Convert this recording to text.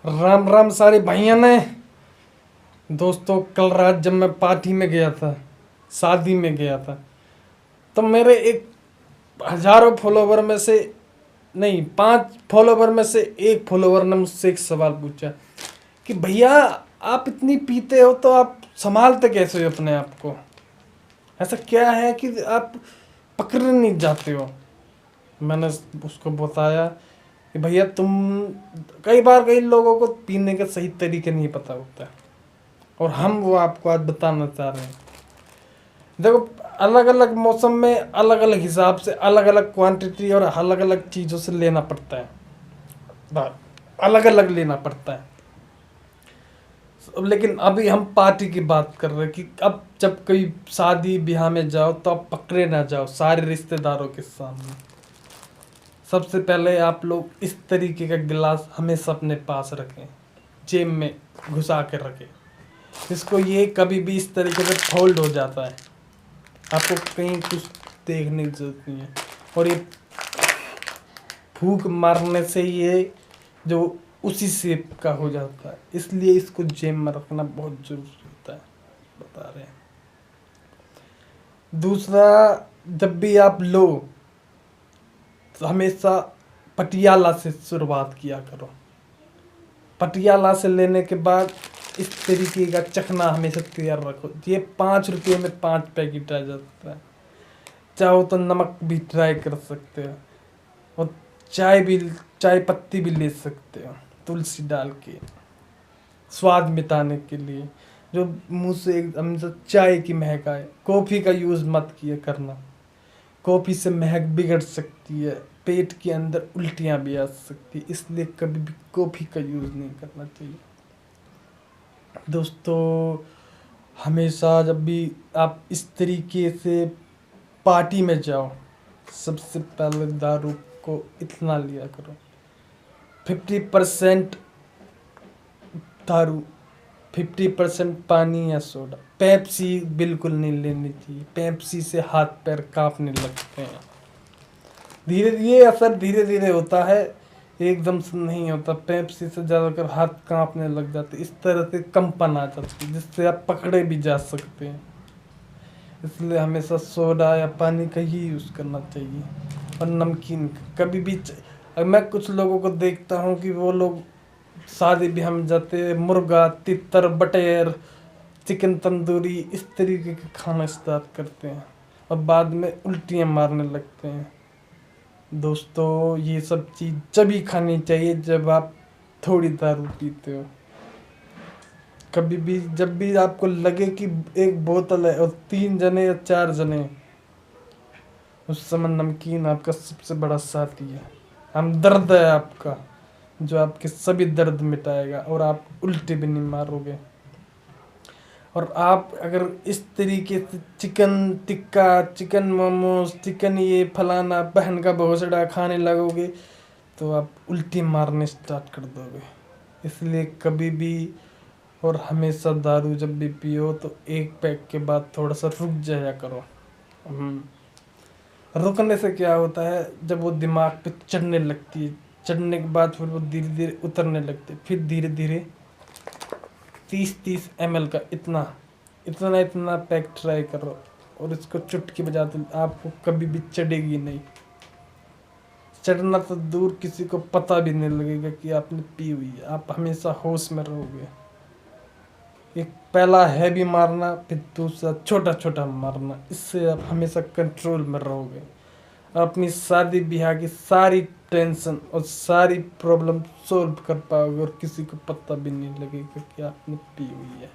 राम राम सारे भैया ने। दोस्तों कल रात जब मैं पार्टी में गया था, शादी में गया था, तो मेरे एक हजारों फॉलोवर में से नहीं 5 फॉलोवर में से एक फॉलोवर ने मुझसे एक सवाल पूछा कि भैया आप इतनी पीते हो तो आप संभालते कैसे हो अपने आप को, ऐसा क्या है कि आप पकड़ने नहीं जाते हो। मैंने उसको बताया कि भैया कई लोगों को पीने के सही तरीके नहीं पता होता है और हम वो आपको आज बताना चाह रहे हैं। देखो, अलग अलग मौसम में अलग अलग हिसाब से अलग अलग क्वांटिटी और अलग अलग चीज़ों से लेना पड़ता है, अलग अलग लेना पड़ता है। लेकिन अभी हम पार्टी की बात कर रहे हैं कि अब जब कोई शादी ब्याह में जाओ तो आप पकड़े ना जाओ सारे रिश्तेदारों के सामने। सबसे पहले आप लोग इस तरीके का गिलास हमेशा अपने पास रखें, जेब में घुसा के रखें, इसको ये कभी भी इस तरीके से फोल्ड हो जाता है, आपको कहीं कुछ देखने की जरूरत नहीं है। और ये फूंक मारने से ये जो उसी शेप का हो जाता है, इसलिए इसको जेब में रखना बहुत जरूरी होता है, बता रहे हैं। दूसरा, जब भी आप लो तो हमेशा पटियाला से शुरुआत किया करो। पटियाला से लेने के बाद इस तरीके का चखना हमेशा तैयार रखो। ये 5 रुपये में 5 पैकेट आ जाता है। चाहो तो नमक भी ट्राई कर सकते हो और चाय पत्ती भी ले सकते हो तुलसी डाल के, स्वाद मिटाने के लिए जो मुंह से एकदम से चाय की महक आए। कॉफ़ी का यूज़ मत किया करना, कॉफ़ी से महक बिगड़ सकती है, पेट के अंदर उल्टियाँ भी आ सकती है, इसलिए कभी भी कॉफ़ी का यूज़ नहीं करना चाहिए। दोस्तों, हमेशा जब भी आप इस तरीके से पार्टी में जाओ, सबसे पहले दारू को इतना लिया करो, 50% दारू, 50% पानी या सोडा। पेप्सी बिल्कुल नहीं लेनी चाहिए, पेप्सी से हाथ पैर कांपने लगते हैं। ये असर धीरे धीरे होता है, एकदम से नहीं होता। पेप्सी से ज़्यादातर हाथ कांपने लग जाते, इस तरह से कंपन आ जाती है जिससे आप पकड़े भी जा सकते हैं। इसलिए हमेशा सोडा या पानी का ही यूज़ करना चाहिए और नमकीन कभी भी मैं कुछ लोगों को देखता हूँ कि वो लोग शादी ब्याह में जाते मुर्गा, तितर, बटेर, चिकन तंदूरी इस तरीके का खाना स्टार्ट करते हैं और बाद में उल्टियाँ मारने लगते हैं। दोस्तों, ये सब चीज़ जब ही खानी चाहिए जब आप थोड़ी दारू पीते हो। कभी भी जब भी आपको लगे कि एक बोतल है और 3 जने या 4 जने, उस समय नमकीन आपका सबसे बड़ा साथी है। हमदर्द है आपका, जो आपके सभी दर्द मिटाएगा और आप उल्टे भी नहीं मारोगे। और आप अगर इस तरीके से chicken tikka, chicken momos, chicken ये फलाना बहन का भोसड़ा खाने लगोगे तो आप उल्टी मारने स्टार्ट कर दोगे। इसलिए कभी भी और हमेशा दारू जब भी पियो तो एक पैक के बाद थोड़ा सा रुक जाया करो। रुकने से क्या होता है, जब वो दिमाग पे चढ़ने लगती है, चढ़ने के बाद फिर वो धीरे धीरे उतरने लगती है, फिर धीरे धीरे 30-30 ml का इतना पैक ट्राई करो और इसको चुटकी बजाते आपको कभी भी चढ़ेगी नहीं। चढ़ना तो दूर, किसी को पता भी नहीं लगेगा कि आपने पी हुई है, आप हमेशा होश में रहोगे। एक पहला हैवी मारना, फिर दूसरा छोटा छोटा मारना, इससे आप हमेशा कंट्रोल में रहोगे। अपनी शादी ब्याह की सारी टेंशन और सारी प्रॉब्लम सॉल्व कर पाओगे और किसी को पता भी नहीं लगेगा कि आपने पी हुई है।